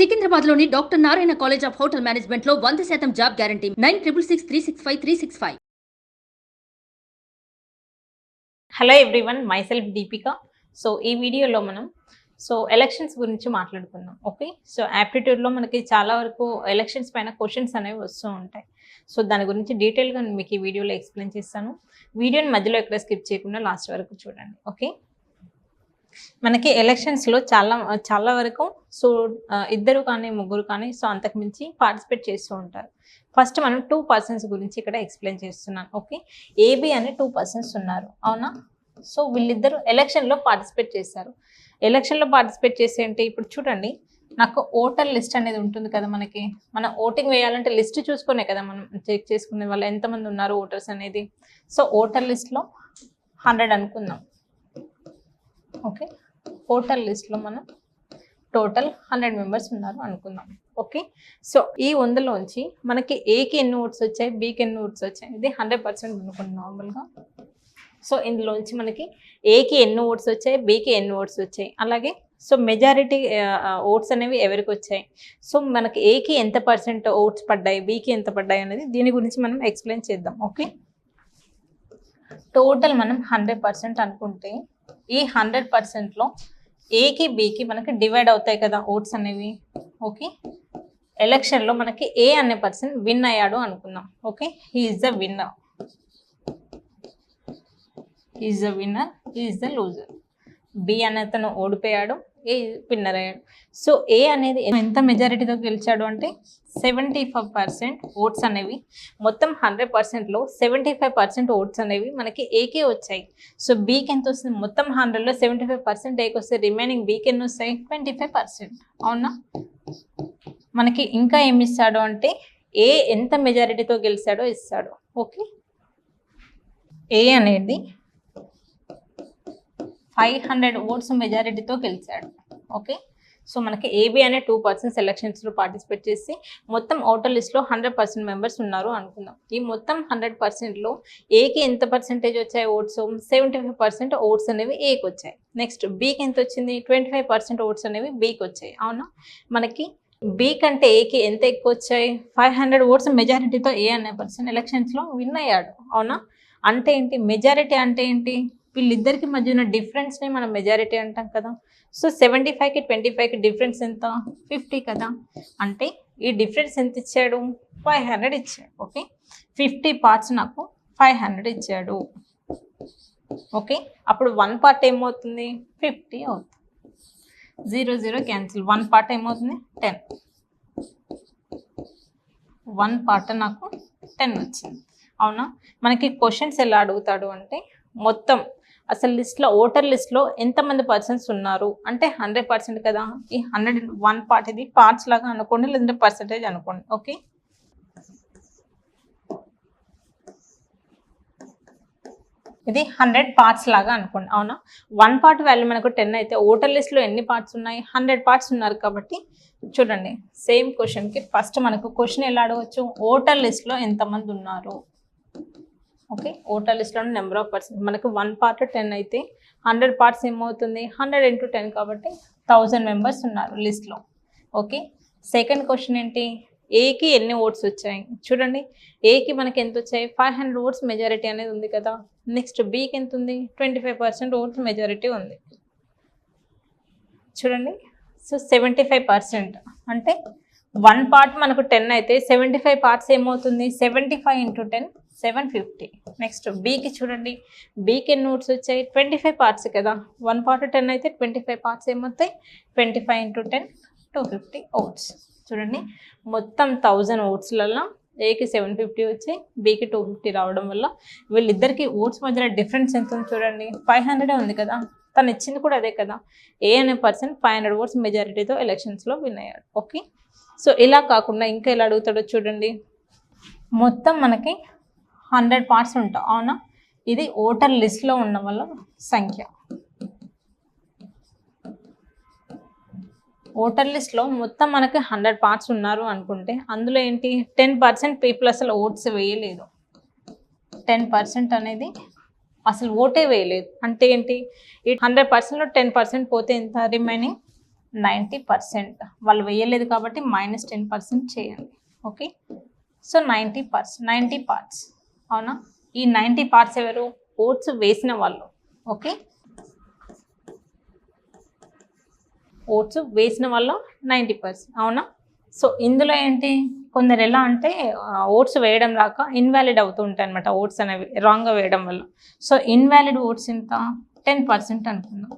సికింద్రాబాద్లోని doctor Narayana college of hotel మేనేజ్మెంట్లో 100% job guarantee 966365 hello everyone, myself Deepika. So ఈ వీడియోలో మనం ఎలక్షన్స్ గురించి మాట్లాడుకుందాం. ఓకే, సో యాప్టిట్యూడ్లో మనకి చాలా వరకు ఎలక్షన్స్ పైన క్వశ్చన్స్ అనేవి వస్తూ ఉంటాయి. సో దాని గురించి డీటెయిల్గా మీకు ఈ వీడియోలో ఎక్స్ప్లెయిన్ చేస్తాను. వీడియోని మధ్యలో ఎక్కడ స్కిప్ చేయకుండా లాస్ట్ వరకు చూడండి. ఓకే, మనకి ఎలక్షన్స్లో చాలా వరకు ఇద్దరు కానీ ముగ్గురు కానీ అంతకుమించి పార్టిసిపేట్ చేస్తూ ఉంటారు. ఫస్ట్ మనం 2 పర్సన్స్ గురించి ఇక్కడ ఎక్స్ప్లెయిన్ చేస్తున్నాను. ఓకే, ఏబి అనే 2 పర్సన్స్ ఉన్నారు, అవునా? సో వీళ్ళిద్దరు ఎలక్షన్లో పార్టిసిపేట్ చేశారు. ఎలక్షన్లో పార్టిసిపేట్ చేసి అంటే ఇప్పుడు చూడండి, నాకు ఓటర్ లిస్ట్ అనేది ఉంటుంది కదా. మనం ఓటింగ్ వేయాలంటే లిస్ట్ చూసుకునే కదా మనం చెక్ చేసుకునే వాళ్ళు ఎంతమంది ఉన్నారు ఓటర్స్ అనేది. సో ఓటర్ లిస్ట్లో 100 అనుకుందాం. ఓకే, ఓటర్ లిస్ట్లో మనం టోటల్ 100 మెంబర్స్ ఉన్నారు అనుకుందాం. ఓకే, సో ఈ 100లోంచి మనకి ఏకి ఎన్ని ఓట్స్ వచ్చాయి, బీకి ఎన్ని ఓట్స్ వచ్చాయి, ఇది 100% అనుకుంటున్నాం నార్మల్గా. సో ఇందులోంచి మనకి ఏకి ఎన్ని ఓట్స్ వచ్చాయి, బీకి ఎన్ని ఓట్స్ వచ్చాయి, అలాగే మెజారిటీ ఓట్స్ అనేవి ఎవరికి వచ్చాయి, మనకి ఏకి ఎంత పర్సెంట్ ఓట్స్ పడ్డాయి, బీకి ఎంత పడ్డాయి అనేది దీని గురించి మనం ఎక్స్ప్లెయిన్ చేద్దాం. ఓకే, టోటల్ మనం 100% అనుకుంటే ఈ 100%లో ఏకి బీకి మనకి డివైడ్ అవుతాయి కదా ఓట్స్ అనేవి. ఓకే, ఎలక్షన్లో మనకి ఏ అనే పర్సన్ విన్ అయ్యాడు అనుకుందాం. Okay, he is the winner, he is the winner, he is the loser. B అనే అతను ఓడిపోయాడు, ఏ విన్నర్ అయ్యాడు. సో ఏ అనేది ఎంత మెజారిటీతో గెలిచాడు అంటే 75% ఓట్స్ అనేవి, మొత్తం 100%లో 75% ఓట్స్ అనేవి మనకి ఏకే వచ్చాయి. సో బీకి ఎంత వస్తుంది, మొత్తం 100లో 75% ఏకి వస్తే రిమైనింగ్ బీకి ఎన్ని వస్తాయి, 25%. అవునా? మనకి ఇంకా ఏమి ఇస్తాడు అంటే ఏ ఎంత మెజారిటీతో గెలిచాడో ఇస్తాడు. ఓకే, ఏ అనేది 500 ఓట్స్ మెజారిటీతో గెలిచాడు. ఓకే, సో మనకి ఏబి అనే 2 పర్సన్స్ ఎలక్షన్స్లో పార్టిసిపేట్ చేసి మొత్తం ఓటర్ లిస్ట్లో 100% మెంబర్స్ ఉన్నారు అనుకుందాం. ఈ మొత్తం 100%లో ఏకి ఎంత పర్సెంటేజ్ వచ్చాయి ఓట్స్, 75% ఓట్స్ అనేవి ఏకి వచ్చాయి. నెక్స్ట్ బీకి ఎంత వచ్చింది, 25% ఓట్స్ అనేవి బీకి వచ్చాయి. అవునా? మనకి బీ కంటే ఏకి ఎంత ఎక్కువ వచ్చాయి, 500 ఓట్స్ మెజారిటీతో ఏ అనే పర్సన్ ఎలక్షన్స్లో విన్ అయ్యాడు. అవునా? అంటే ఏంటి, మెజారిటీ అంటే ఏంటి, వీళ్ళిద్దరికి మధ్య ఉన్న డిఫరెన్స్ని మనం మెజారిటీ అంటాం కదా. సో 75కి 25కి డిఫరెన్స్ ఎంత, 50 కదా. అంటే ఈ డిఫరెన్స్ ఎంత ఇచ్చాడు, 500 ఇచ్చాడు. ఓకే, 50 పార్ట్స్ నాకు 500 ఇచ్చాడు. ఓకే, అప్పుడు 1 పార్ట్ ఏమవుతుంది, 50 అవుతుంది. 0 0 క్యాన్సిల్, 1 పార్ట్ ఏమవుతుంది, 10. 1 పార్ట్ నాకు 10 వచ్చింది. అవునా? మనకి క్వశ్చన్స్ ఎలా అడుగుతాడు అంటే మొత్తం అసలు లిస్ట్లో ఓటర్ లిస్ట్లో ఎంతమంది పర్సన్స్ ఉన్నారు అంటే 100% కదా. ఈ 101 పార్ట్ ఇది పార్ట్స్ లాగా అనుకోండి, లేదంటే పర్సంటేజ్ అనుకోండి. ఓకే, ఇది 100 పార్ట్స్ లాగా అనుకోండి. అవునా? 1 పార్ట్ వాల్యూ మనకు 10 అయితే ఓటర్ లిస్ట్లో ఎన్ని పార్ట్స్ ఉన్నాయి, 100 పార్ట్స్ ఉన్నారు. కాబట్టి చూడండి, సేమ్ క్వశ్చన్కి ఫస్ట్ మనకు క్వశ్చన్ ఎలా అడగవచ్చు, ఓటర్ లిస్ట్లో ఎంతమంది ఉన్నారు. ఓకే, ఓటర్ లిస్ట్లో నెంబర్ ఆఫ్ పర్సన్స్ మనకు 1 పార్ట్ 10 అయితే 100 పార్ట్స్ ఏమవుతుంది, 100 × 10 కాబట్టి 1000 మెంబర్స్ ఉన్నారు లిస్ట్లో. ఓకే, సెకండ్ క్వశ్చన్ ఏంటి, ఏకి ఎన్ని ఓట్స్ వచ్చాయి. చూడండి, ఏకి మనకి ఎంత వచ్చాయి, 500 ఓట్స్ మెజారిటీ అనేది ఉంది కదా. నెక్స్ట్ బీకి ఎంత ఉంది, 25% ఓట్స్ మెజారిటీ ఉంది. చూడండి, సో 75% అంటే 1 పార్ట్ మనకు 10 అయితే 75 పార్ట్స్ ఏమవుతుంది, 75 × 10 750. నెక్స్ట్ బీకి చూడండి, బీకి ఎన్ని ఓట్స్ వచ్చాయి, 25 పార్ట్స్ కదా. 1 పార్ట్ 10 అయితే 25 పార్ట్స్ ఏమవుతాయి, 25 × 10 250 ఓట్స్. చూడండి, మొత్తం 1000 ఓట్స్లలో ఏకి 750 వచ్చాయి, బీకి 250 రావడం వల్ల వీళ్ళిద్దరికి ఓట్స్ మధ్యలో డిఫరెన్స్ ఎంత ఉంది చూడండి, 500 ఉంది కదా. తను ఇచ్చింది కూడా అదే కదా. ఏ అనే పర్సన్ 500 ఓట్స్ మెజారిటీతో ఎలక్షన్స్లో విన్ అయ్యాడు. ఓకే, సో ఇలా కాకుండా ఇంకా ఎలా అడుగుతాడో చూడండి, మొత్తం మనకి 100 పార్ట్స్ ఉంటాయి. అవునా? ఇది ఓటర్ లిస్ట్లో ఉన్న వాళ్ళ సంఖ్య. ఓటర్ లిస్ట్లో మొత్తం మనకి 100 పార్ట్స్ ఉన్నారు అనుకుంటే అందులో ఏంటి, 10% పీపుల్ అసలు ఓట్స్ వేయలేదు. 10% అనేది అసలు ఓటే వేయలేదు. అంటే ఏంటి, ఈ 100%లో 10% పోతే ఎంత, రిమైనింగ్ 90%. వాళ్ళు వేయలేదు కాబట్టి -10% చేయండి. ఓకే, సో 90 పార్ట్స్ అవునా. ఈ 90 పార్ట్స్ ఎవరు? ఓట్స్ వేసిన వాళ్ళు. ఓకే, ఓట్స్ వేసిన వాళ్ళు 90% అవునా. సో ఇందులో ఏంటి, కొందరు ఎలా అంటే ఓట్స్ వేయడం రాక ఇన్వాలిడ్ అవుతూ ఉంటాయి అనమాట, ఓట్స్ అనేవి రాంగ్గా వేయడం వల్ల. సో ఇన్వాలిడ్ ఓట్స్ ఎంత? 10% అనుకుందాం.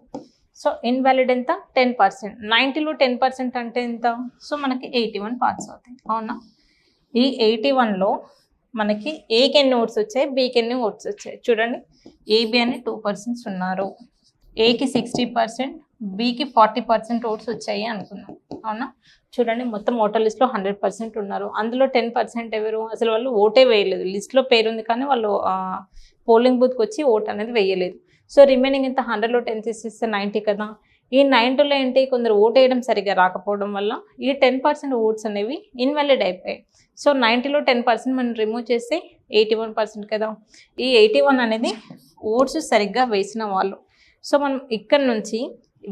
సో ఇన్వాలిడ్ ఎంత? 10%. 90లో 10% అంటే ఎంత? సో మనకి 81 పార్ట్స్ అవుతాయి అవునా. ఈ 81లో మనకి ఏకి ఎన్ని ఓట్స్ వచ్చాయి, బికి ఎన్ని ఓట్స్ వచ్చాయి చూడండి. ఏబి అని 2% ఉన్నారు, ఏకి 60%, బికి 40% ఓట్స్ వచ్చాయి అనుకున్నాం అవునా. చూడండి, మొత్తం ఓటర్ లిస్ట్లో 100% ఉన్నారు. అందులో 10% ఎవరు? అసలు వాళ్ళు ఓటే వేయలేదు. లిస్ట్లో పేరుంది కానీ వాళ్ళు పోలింగ్ బూత్కి వచ్చి ఓట్ అనేది వేయలేదు. సో రిమైనింగ్ ఎంత? 100లో 10 తీసేస్తే 90 కదా. ఈ 90లో ఏంటి, కొందరు ఓట్ వేయడం సరిగ్గా రాకపోవడం వల్ల ఈ 10% ఓట్స్ అనేవి ఇన్వాలిడ్ అయిపోయాయి. సో 90లో 10% మనం రిమూవ్ చేస్తే 81% కదా. ఈ 81 అనేది ఓట్స్ సరిగ్గా వేసిన వాళ్ళు. సో మనం ఇక్కడ నుంచి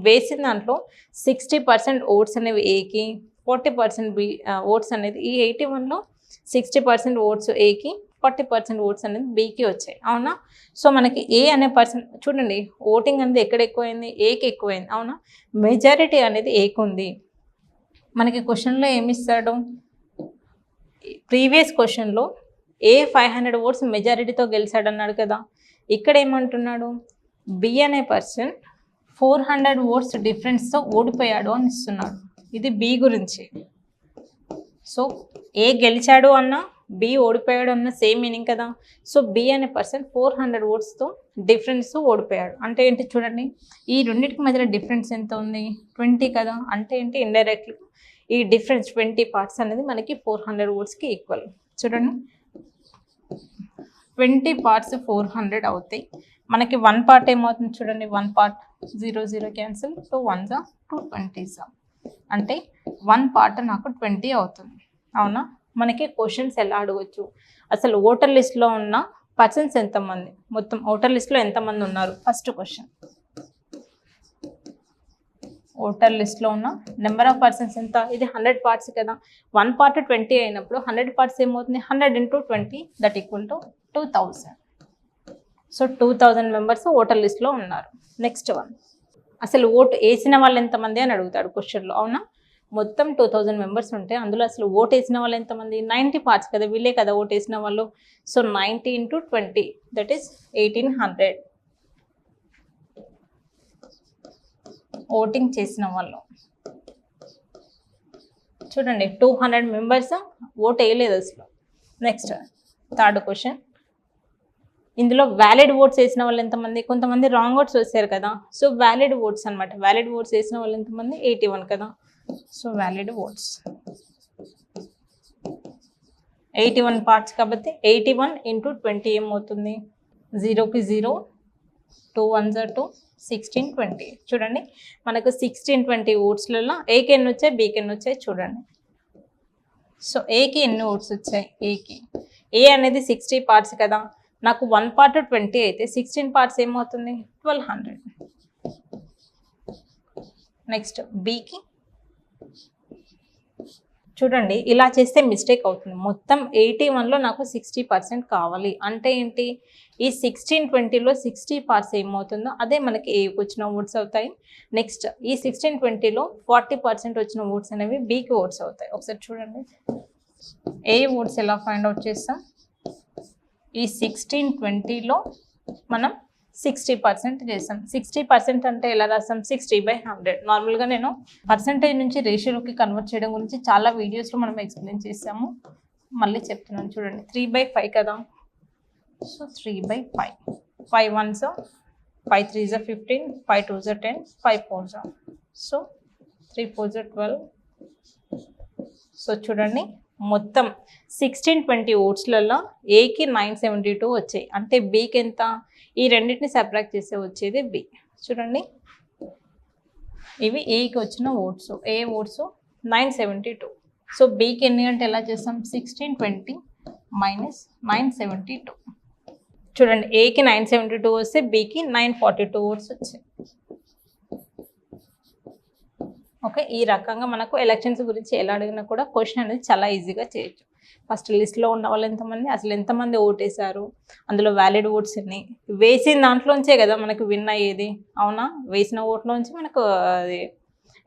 వేసిన దాంట్లో 60% ఓట్స్ అనేవి ఏకి, 40% బి ఓట్స్ అనేది ఈ 81లో 60% ఓట్స్ ఏకి, 40% ఓట్స్ అనేది బికి వచ్చాయి అవునా. సో మనకి ఏ అనే పర్సన్ చూడండి, ఓటింగ్ అనేది ఎక్కడ ఎక్కువైంది? ఏకి ఎక్కువైంది అవునా. మెజారిటీ అనేది ఏకి ఉంది. మనకి క్వశ్చన్లో ఏమిస్తాడు? ప్రీవియస్ క్వశ్చన్లో ఏ 500 ఓట్స్ మెజారిటీతో గెలిచాడు అన్నాడు కదా. ఇక్కడ ఏమంటున్నాడు? బి అనే పర్సన్ 400 ఓట్స్ డిఫరెన్స్తో ఓడిపోయాడు అని ఇస్తున్నాడు. ఇది బి గురించి. సో ఏ గెలిచాడు అన్న, బి ఓడిపోయాడు అన్న సేమ్ మీనింగ్ కదా. సో బి అనే పర్సన్ 400 ఓట్స్తో డిఫరెన్స్తో ఓడిపోయాడు అంటే ఏంటి చూడండి. ఈ రెండింటికి మధ్యలో డిఫరెన్స్ ఎంత ఉంది? 20 కదా. అంటే ఏంటి, ఇండైరెక్ట్గా ఈ డిఫరెన్స్ 20 పార్ట్స్ అనేది మనకి 400 ఓట్స్కి ఈక్వల్. చూడండి, 20 పార్ట్స్ 400 అవుతాయి. మనకి 1 పార్ట్ ఏమవుతుంది చూడండి, 1 పార్ట్ 0 0 క్యాన్సిల్, సో 1 2 20 అంటే 1 పార్ట్ నాకు 20 అవుతుంది అవునా. మనకి క్వశ్చన్స్ ఎలా అడగవచ్చు? అసలు ఓటర్ లిస్ట్లో ఉన్న పర్సన్స్ ఎంతమంది, మొత్తం ఓటర్ లిస్ట్లో ఎంతమంది ఉన్నారు? ఫస్ట్ క్వశ్చన్, ఓటర్ లిస్ట్లో ఉన్న నెంబర్ ఆఫ్ పర్సన్స్ ఎంత? ఇది 100 పార్ట్స్ కదా. 1 పార్ట్ 20 అయినప్పుడు 100 పార్ట్స్ ఏమవుతుంది? 100 × 20 that equal to 2000. So 2000 members voter లిస్ట్లో ఉన్నారు. నెక్స్ట్ వన్, అసలు ఓటు వేసిన వాళ్ళు ఎంతమంది అని అడుగుతాడు క్వశ్చన్లో అవునా. మొత్తం 2000 మెంబర్స్ ఉంటే అందులో అసలు ఓటు వేసిన వాళ్ళు ఎంతమంది? 90 పార్ట్స్ కదా, వీళ్ళే కదా ఓటు వేసిన వాళ్ళు. సో 90 × 20 దట్ ఈస్ 1800 ఓటింగ్ చేసిన వాళ్ళు. చూడండి, 200 మెంబర్స్ ఓట్ వేయలేదు అసలు. నెక్స్ట్ థర్డ్ క్వశ్చన్, ఇందులో వ్యాలిడ్ ఓట్స్ వేసిన వాళ్ళు ఎంతమంది? కొంతమంది రాంగ్ ఓట్స్ వేసారు కదా. సో వ్యాలిడ్ ఓట్స్ అనమాట. వ్యాలిడ్ ఓట్స్ వేసిన వాళ్ళు ఎంతమంది? 81 కదా. సో వ్యాలిడ్ ఓట్స్ 81 పార్ట్స్ కాబట్టి 81 × 20 ఏమవుతుంది? 0కి 0, 2 1 2, 16 20. చూడండి, మనకు 16 20 ఓట్స్లలో ఏకి ఎన్ని వచ్చాయి, బికి ఎన్ని వచ్చాయి చూడండి. సో ఏకి ఎన్ని ఓట్స్ వచ్చాయి? ఏకి ఏ అనేది 60 పార్ట్స్ కదా. నాకు 1 పార్ట్ 20 అయితే 16 పార్ట్స్ ఏమవుతుంది? 1200. నెక్స్ట్ బికి చూడండి, ఇలా చేస్తే మిస్టేక్ అవుతుంది. మొత్తం 81లో నాకు 60% కావాలి అంటే ఏంటి? ఈ 16 20లో 60 పార్ట్స్ ఏమవుతుందో అదే మనకి ఏకి వచ్చిన ఓట్స్ అవుతాయి. నెక్స్ట్ ఈ 16 20లో 40% వచ్చిన ఓట్స్ అనేవి బికి ఓట్స్ అవుతాయి. ఒకసారి చూడండి, ఏ ఓట్స్ ఎలా ఫైండ్ అవుట్ చేస్తాం? ఈ 16 20లో మనం 60% చేస్తాం. 60% అంటే ఎలా రాస్తాం? 60/100. నార్మల్గా నేను పర్సంటేజ్ నుంచి రేషియోలోకి కన్వర్ట్ చేయడం గురించి చాలా వీడియోస్లో మనం ఎక్స్ప్లెయిన్ చేసాము. మళ్ళీ చెప్తున్నాను చూడండి, 3/5 కదా. So 3/5, 5 1s 5 3s 15, 5 2s 10, 5 4s. So 3 4s 12. So చూడండి, మొత్తం 16 20 ఓట్స్లలో ఏకి 972 వచ్చాయి. అంటే బికి ఎంత? ఈ రెండింటిని సబ్ట్రాక్ట్ చేస్తే వచ్చేది బి. చూడండి, ఇవి ఏకి వచ్చిన ఓట్స్. ఏ ఓట్స్ 972. సో బికి ఎన్ని అంటే ఎలా చేస్తాం? 16 20 - 972. చూడండి, ఏకి 972 వస్తే బికి 942 ఓట్స్ వచ్చాయి. ఓకే, ఈ రకంగా మనకు ఎలక్షన్స్ గురించి ఎలా అడిగినా కూడా క్వశ్చన్ అనేది చాలా ఈజీగా చేయొచ్చు. ఫస్ట్ లిస్ట్లో ఉన్న వాళ్ళు ఎంతమంది, అసలు ఎంతమంది ఓటేశారు, అందులో వ్యాలిడ్ ఓట్స్ ఎన్ని, వేసిన దాంట్లోంచే కదా మనకు విన్ అయ్యేది, అవునా? వేసిన ఓట్లోంచి మనకు అది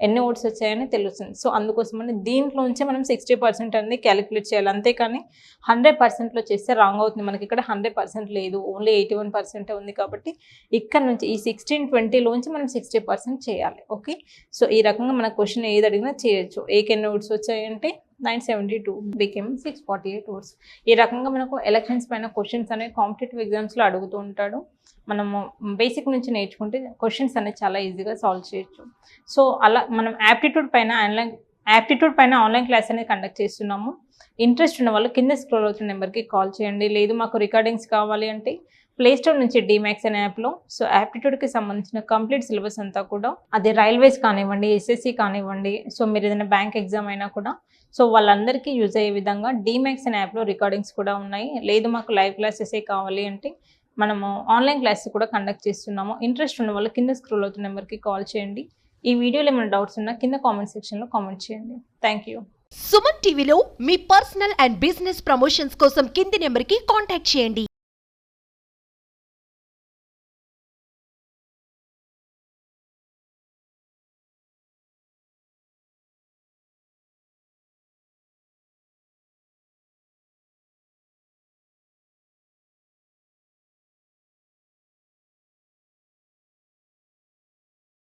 ఎన్ని ఓట్స్ వచ్చాయని తెలుస్తుంది. సో అందుకోసమని దీంట్లోంచి మనం 60% అనేది క్యాలిక్యులేట్ చేయాలి. అంతేకాని 100%లో చేస్తే రాంగ్ అవుతుంది. మనకి ఇక్కడ 100% లేదు, ఓన్లీ 81% ఉంది. కాబట్టి ఇక్కడ నుంచి ఈ 1620లోంచి మనం 60% చేయాలి. ఓకే, సో ఈ రకంగా మన క్వశ్చన్ ఏది అడిగినా చేయొచ్చు. ఏకి ఎన్ని ఓట్స్ వచ్చాయంటే 972, బికేమ్ 648 ఓట్స్. ఈ రకంగా మనకు ఎలక్షన్స్ పైన క్వశ్చన్స్ అనేవి కాంపిటేటివ్ ఎగ్జామ్స్లో అడుగుతూ ఉంటాడు. మనము బేసిక్ నుంచి నేర్చుకుంటే క్వశ్చన్స్ అనేది చాలా ఈజీగా సాల్వ్ చేయొచ్చు. సో అలా మనం యాప్టిట్యూడ్ పైన ఆన్లైన్ క్లాస్ అనేది కండక్ట్ చేస్తున్నాము. ఇంట్రెస్ట్ ఉన్న వాళ్ళు కింద స్క్రోల్ అవుతున్న నెంబర్కి కాల్ చేయండి. లేదు మాకు రికార్డింగ్స్ కావాలి అంటే ప్లేస్టోర్ నుంచి డిమాక్స్ అనే యాప్లో సో యాప్టిట్యూడ్కి సంబంధించిన కంప్లీట్ సిలబస్ అంతా కూడా, అది రైల్వేస్ కానివ్వండి, ఎస్ఎస్సి కానివ్వండి, సో మీరు ఏదైనా బ్యాంక్ ఎగ్జామ్ అయినా కూడా సో వాళ్ళందరికీ యూజ్ అయ్యే విధంగా డిమాక్స్ అనే యాప్లో రికార్డింగ్స్ కూడా ఉన్నాయి. లేదు మాకు లైవ్ క్లాసెసే కావాలి అంటే మనము ఆన్లైన్ క్లాసెస్ కూడా కండక్ట్ చేస్తున్నాము. ఇంట్రెస్ట్ ఉన్న వాళ్ళు కింద స్క్రోల్ అవుతున్న నెంబర్కి కాల్ చేయండి. ఈ వీడియోలో ఏమైనా డౌట్స్ ఉన్నా కింద కామెంట్ సెక్షన్లో కామెంట్ చేయండి. Thank you. సుమన్ టీవీలో మీ పర్సనల్ అండ్ బిజినెస్ ప్రమోషన్స్ కోసం కింది నెంబర్కి కాంటాక్ట్ చేయండి.